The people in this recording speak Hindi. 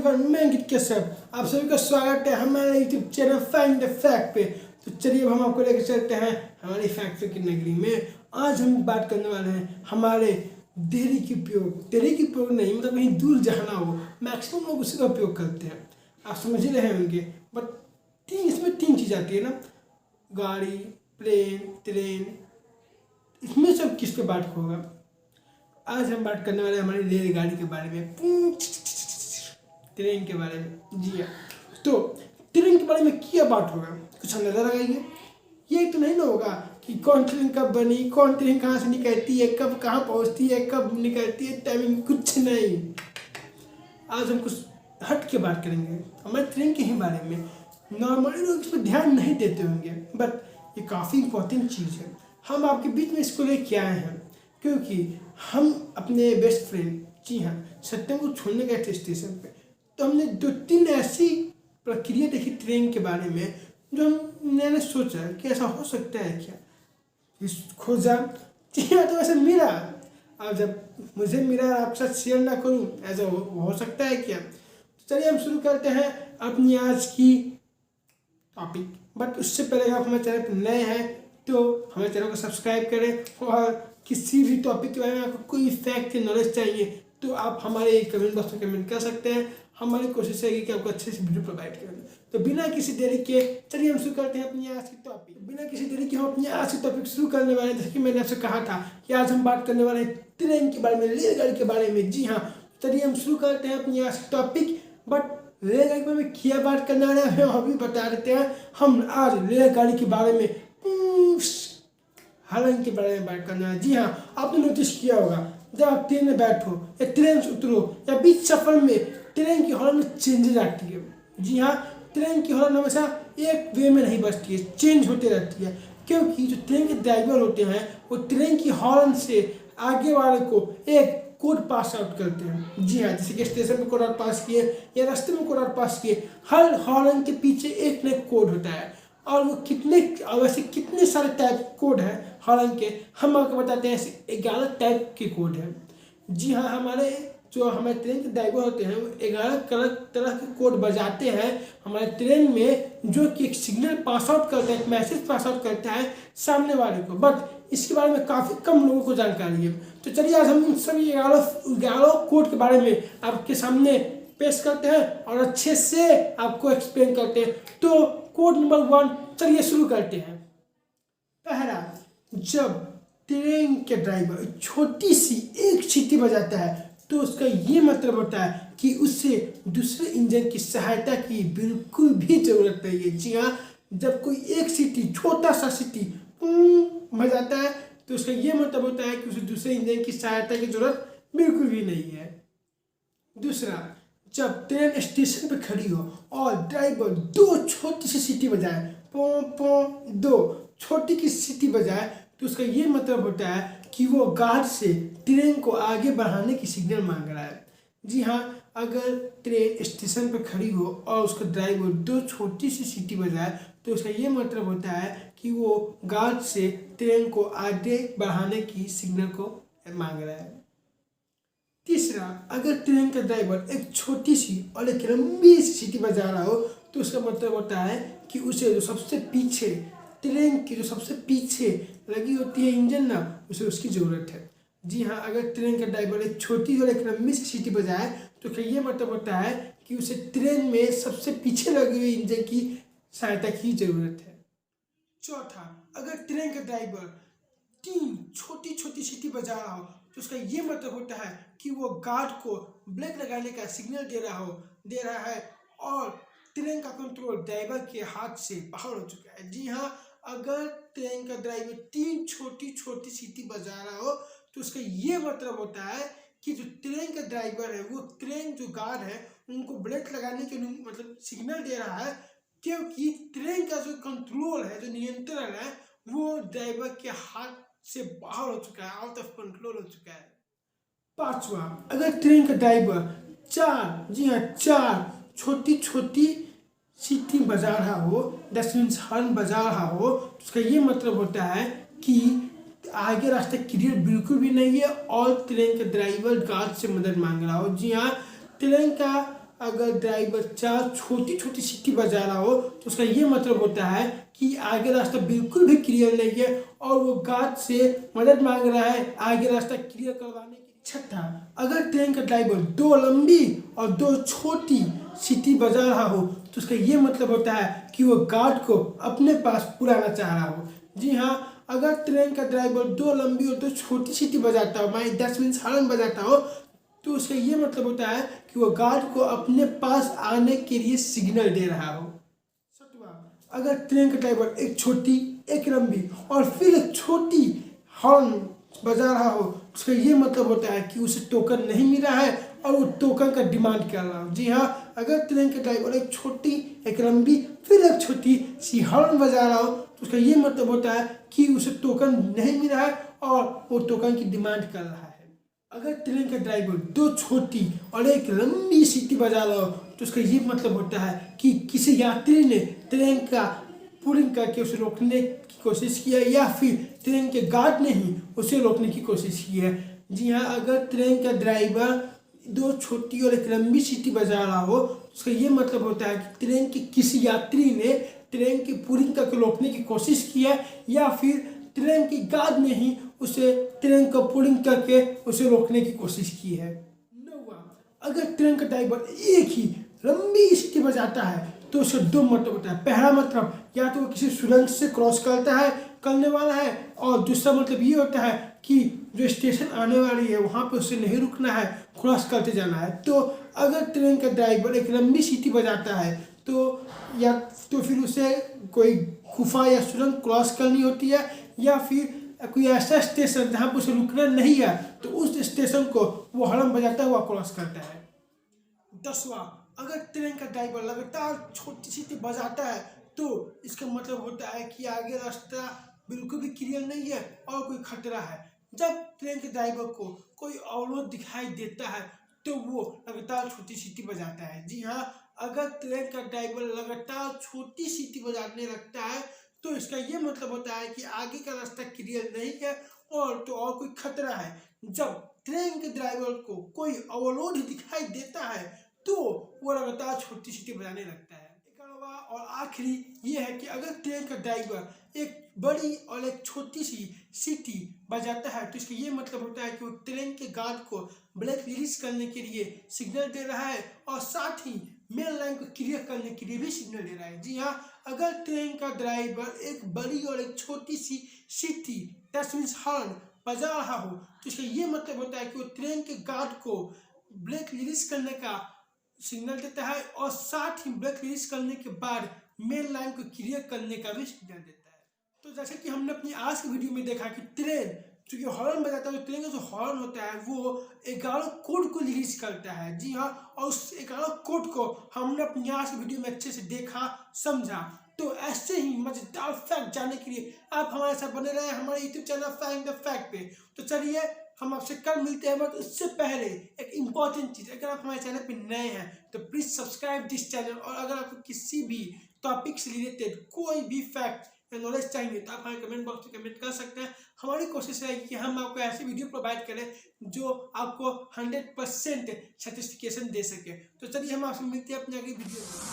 एवरीवन, मैं अंकित कश्यप। आप सभी का स्वागत है हमारे YouTube channel find the fact पे। तो चलिए अब हम आपको लेकर चलते हैं हमारी फैक्ट्री की नगरी में। आज हम बात करने वाले हैं हमारे देहरी की उपयोग। देहरी की उपयोग नहीं, मतलब कहीं दूर जाना हो, मैक्सिमम लोग उसी का उपयोग करते हैं। आप समझ ही रहे होंगे, बट इसमें तीन चीज़ आती है ना, गाड़ी, प्लेन, ट्रेन। इसमें सब किस पे बात होगा? आज हम बात करने वाले हैं हमारी रेलगाड़ी के बारे में, ट्रेन के बारे में। जी हाँ, तो ट्रेन के बारे में क्या बात होगा, कुछ अंदाजा लगाइए। ये तो नहीं ना होगा कि कौन ट्रेन कब बनी, कौन ट्रेन कहाँ से निकलती है, कब कहाँ पहुँचती है, कब निकलती है, टाइमिंग कुछ नहीं। आज हम कुछ हट के बात करेंगे हमारे ट्रेन के ही बारे में। नॉर्मली लोग इस पर ध्यान नहीं देते होंगे, बट ये काफ़ी इंपॉर्टेंट चीज़ है। हम आपके बीच में इसको लेके आए हैं क्योंकि हम अपने बेस्ट फ्रेंड, जी हाँ, सत्यम को छोड़ने गए थे स्टेशन पे। तो हमने 2-3 ऐसी प्रक्रिया देखी ट्रेन के बारे में जो मैंने सोचा कि ऐसा हो सकता है क्या। इस खोजा, जी हाँ, तो ऐसा मिला। अब जब मुझे मिला, आपके साथ शेयर ना करूँ, ऐसा हो सकता है क्या। तो चलिए हम शुरू करते हैं अपनी आज की टॉपिक। बट उससे पहले आप हमारे चैनल पर नए हैं तो हमारे चैनल को सब्सक्राइब करें, और किसी भी टॉपिक के बारे में आपको कोई फैक्ट या नॉलेज चाहिए तो आप हमारे कमेंट बॉक्स में कमेंट कर सकते हैं। हमारी कोशिश रहेगी कि आपको अच्छे से वीडियो प्रोवाइड करें। तो बिना किसी देरी के चलिए हम शुरू करते हैं अपनी आज की टॉपिक। बिना किसी देरी के हम अपनी आज की टॉपिक शुरू करने वाले हैं। जैसे कि मैंने आपसे कहा था कि आज हम बात करने वाले हैं ट्रेन के बारे में, रेलगाड़ी के बारे में। जी हाँ, चलिए हम शुरू करते हैं अपनी आज की टॉपिक। बट रेलगाड़ी के बारे में क्या बात करने वाले हैं हम अभी बता देते हैं। हम आज रेलगाड़ी के बारे में हॉर्न के बारे में बात करना है। जी हाँ, आपने नोटिस किया होगा जब आप ट्रेन में बैठो या ट्रेन से उतरो या बीच सफर में ट्रेन की हॉर्न में चेंजेज आती है। जी हाँ, ट्रेन की हॉर्न हमेशा एक वे में नहीं बजती है, चेंज होते रहती है। क्योंकि जो ट्रेन के ड्राइवर होते हैं वो ट्रेन की हॉर्न से आगे वाले को एक कोड पास आउट करते हैं। जी हाँ, जैसे कि स्टेशन में कोड आउट पास किए या रास्ते में कोड आउट पास किए, हर हॉर्न के पीछे एक न एक कोड होता है। और वो वैसे कितने सारे टाइप कोड हैं हॉर्न के, हम आपको बताते हैं। ऐसे 11 टाइप के कोड हैं। जी हाँ, हमारे ट्रेन के ड्राइवर होते हैं वो 11 तरह के कोड बजाते हैं हमारे ट्रेन में, जो कि एक सिग्नल पास आउट करता है, एक मैसेज पास आउट करता है सामने वाले को। बट इसके बारे में काफ़ी कम लोगों को जानकारी है। तो चलिए आज हम उन सभी 11 कोड के बारे में आपके सामने पेश करते हैं और अच्छे से आपको एक्सप्लेन करते हैं। तो कोड नंबर 1, चलिए शुरू करते हैं। पहला, जब ट्रेन के ड्राइवर छोटी सी एक सीटी बजाता है तो उसका ये मतलब होता है कि उसे दूसरे इंजन की सहायता की बिल्कुल भी जरूरत नहीं है। जी हाँ, जब कोई एक सीटी, छोटा सा सीटी बजाता है तो उसका ये मतलब होता है कि उसे दूसरे इंजन की सहायता की जरूरत बिल्कुल भी नहीं है। दूसरा, जब ट्रेन स्टेशन पर खड़ी हो और ड्राइवर 2 छोटी सी सीटी बजाए, पों पों 2 छोटी की सीटी बजाए, तो उसका ये मतलब होता है कि वो गार्ड से ट्रेन को आगे बढ़ाने की सिग्नल मांग रहा है। जी हाँ, अगर ट्रेन स्टेशन पर खड़ी हो और उसका ड्राइवर 2 छोटी सी सीटी बजाए तो उसका ये मतलब होता है कि वो गार्ड से ट्रेन को आगे बढ़ाने की सिग्नल को मांग रहा है। तीसरा, अगर ट्रेन का ड्राइवर एक छोटी सी और एक लंबी सी सीटी बजा रहा हो तो उसका मतलब होता है कि उसे जो सबसे पीछे, ट्रेन की जो सबसे पीछे लगी होती है इंजन ना, उसे उसकी ज़रूरत है। जी हाँ, अगर ट्रेन का ड्राइवर एक छोटी और एक लंबी सी सीटी बजाए तो क्या ये मतलब होता है कि उसे ट्रेन में सबसे पीछे लगी हुई इंजन की सहायता की ज़रूरत है। चौथा, अगर ट्रेन का ड्राइवर 3 छोटी छोटी सीटी बजा रहा हो तो उसका ये मतलब होता है कि वो गार्ड को ब्रेक लगाने का सिग्नल दे रहा है और ट्रेन का कंट्रोल ड्राइवर के हाथ से बाहर हो चुका है। जी हाँ, अगर ट्रेन का ड्राइवर 3 छोटी छोटी सीटी बजा रहा हो तो उसका ये मतलब होता है कि जो ट्रेन का ड्राइवर है वो ट्रेन जो गार्ड है उनको ब्रेक लगाने के मतलब सिग्नल दे रहा है, क्योंकि ट्रेन का जो कंट्रोल है, जो नियंत्रण है, वो ड्राइवर के हाथ से बाहर हो चुका है, आउट ऑफ कंट्रोल हो चुका है। पांचवा, अगर ट्रेन का ड्राइवर 4, जी हाँ 4 छोटी छोटी सीटी बजा रहा हो, दैट मीन्स हॉर्न बजा रहा हो, तो उसका ये मतलब होता है कि आगे रास्ता क्लियर बिल्कुल भी नहीं है और ट्रेन का ड्राइवर गार्ड से मदद मांग रहा हो। जी हाँ, ट्रेन का अगर ड्राइवर 4 छोटी छोटी सीटी बजा रहा हो तो उसका ये मतलब होता है कि आगे रास्ता बिल्कुल भी क्लियर नहीं है और वो गार्ड से मदद मांग रहा है आगे रास्ता क्लियर करवाने के लिए। छठा, अगर ट्रेन का ड्राइवर 2 लंबी और 2 छोटी सीटी बजा रहा हो तो उसका ये मतलब होता है कि वो गार्ड को अपने पास बुलाना चाह रहा हो। जी हाँ, अगर ट्रेन का ड्राइवर 2 लंबी और 2 छोटी सीटी बजाता हो, माने 10 मीन्स हॉर्न बजाता हो, तो उसका ये मतलब होता है कि वो गार्ड को अपने पास आने के लिए सिग्नल दे रहा हो। सातवां, अगर ट्रेन का ड्राइवर एक छोटी, एक लंबी और फिर एक छोटी हॉर्न बजा रहा हो, उसका ये मतलब होता है कि उसे टोकन नहीं मिला है और वो टोकन का डिमांड कर रहा हो। जी हाँ, अगर ट्रेन के ड्राइवर एक छोटी, एक लंबी फिर एक छोटी सी हॉर्न बजा रहा हो तो उसका ये मतलब होता है कि उसे टोकन नहीं मिला है और वो टोकन की डिमांड कर रहा है। अगर ट्रेन का ड्राइवर 2 छोटी और एक लंबी सीटी बजा रहा हो तो उसका ये मतलब होता है कि किसी यात्री ने ट्रेन का पुलिंग करके उसे रोकने की कोशिश की है या फिर ट्रेन के गार्ड ने ही उसे रोकने की कोशिश की है। जी हाँ, अगर ट्रेन का ड्राइवर 2 छोटी और एक लंबी सीटी बजा रहा हो तो उसका ये मतलब होता है कि ट्रेन के किसी यात्री ने ट्रेन की पुलिंग करके रोकने की कोशिश की है या फिर ट्रेन की गार्ड ने ही उसे ट्रेन को पुलिंग करके उसे रोकने की कोशिश की है। 9वां, अगर ट्रेन का ड्राइवर एक ही लंबी सीटी बजाता है तो उसे 2 मतलब होता है। पहला मतलब या तो वो किसी सुरंग से क्रॉस करने वाला है और दूसरा मतलब ये होता है कि जो स्टेशन आने वाली है वहाँ पे उसे नहीं रुकना है, क्रॉस करते जाना है। तो अगर ट्रेन का ड्राइवर एक लंबी सीटी बजाता है तो फिर उसे कोई गुफा या सुरंग क्रॉस करनी होती है या फिर कोई ऐसा स्टेशन जहाँ पर उसे रुकना नहीं है तो उस स्टेशन को वो हॉर्न बजाता हुआ क्रॉस करता है। 10वां, अगर ट्रेन का ड्राइवर लगातार छोटी सीटी बजाता है तो इसका मतलब होता है कि आगे रास्ता बिल्कुल भी क्लियर नहीं है और कोई खतरा है। जब ट्रेन के ड्राइवर को कोई अवरोध दिखाई देता है तो वो लगातार छोटी सीटी बजाता है। जी हाँ, अगर ट्रेन का ड्राइवर लगातार छोटी सीटी बजाने लगता है तो इसका ये मतलब होता है कि आगे का रास्ता क्लियर नहीं है और कोई खतरा है। जब ट्रेन के ड्राइवर को कोई अवरोध दिखाई देता है तो वो लगातार छोटी सीटी बजाने लगता है। 11वां और आखिरी ये है कि अगर ट्रेन का ड्राइवर एक बड़ी और एक छोटी सी सीटी बजाता है तो इसका ये मतलब होता है कि वो ट्रेन के गार्ड को ब्रेक रिलीज करने के लिए सिग्नल दे रहा है और साथ ही मेन लाइन को क्लियर करने के लिए भी सिग्नल दे रहा है। जी हाँ, अगर ट्रेन का ड्राइवर एक बड़ी और एक छोटी सी सीटी दैट मीन्स हॉर्न बजा रहा हो तो इसका ये मतलब होता है कि वो ट्रेन के गार्ड को ब्रेक रिलीज करने का सिग्नल देता है और साथ ही ब्रेक रिलीज करने के बाद मेन लाइन को क्लियर करने का भी सिग्नल देता है। तो जैसे कि हमने अपनी आज की वीडियो में देखा कि ट्रेन चूँकि हॉर्न बजाता है तो ट्रेन का जो हॉर्न होता है वो 11 कोड को रिलीज करता है। जी हाँ, और उस 11 कोड को हमने अपनी आज की वीडियो में अच्छे से देखा समझा। तो ऐसे ही मजेदार फैक्ट जानने के लिए आप हमारे साथ बने रहे हमारे YouTube channel fact the fact पे। तो चलिए हम आपसे कल मिलते हैं, बट उससे पहले एक इम्पॉर्टेंट चीज़, अगर आप हमारे चैनल पे नए हैं तो प्लीज़ सब्सक्राइब दिस चैनल और अगर आपको किसी भी टॉपिक से रिलेटेड कोई भी फैक्ट या नॉलेज चाहिए तो आप हमारे कमेंट बॉक्स में कमेंट कर सकते हैं। हमारी कोशिश रहेगी कि हम आपको ऐसी वीडियो प्रोवाइड करें जो आपको 100% सेटिस्फिकेशन दे सके। तो चलिए हम आपसे मिलते हैं अपनी अगली वीडियो में।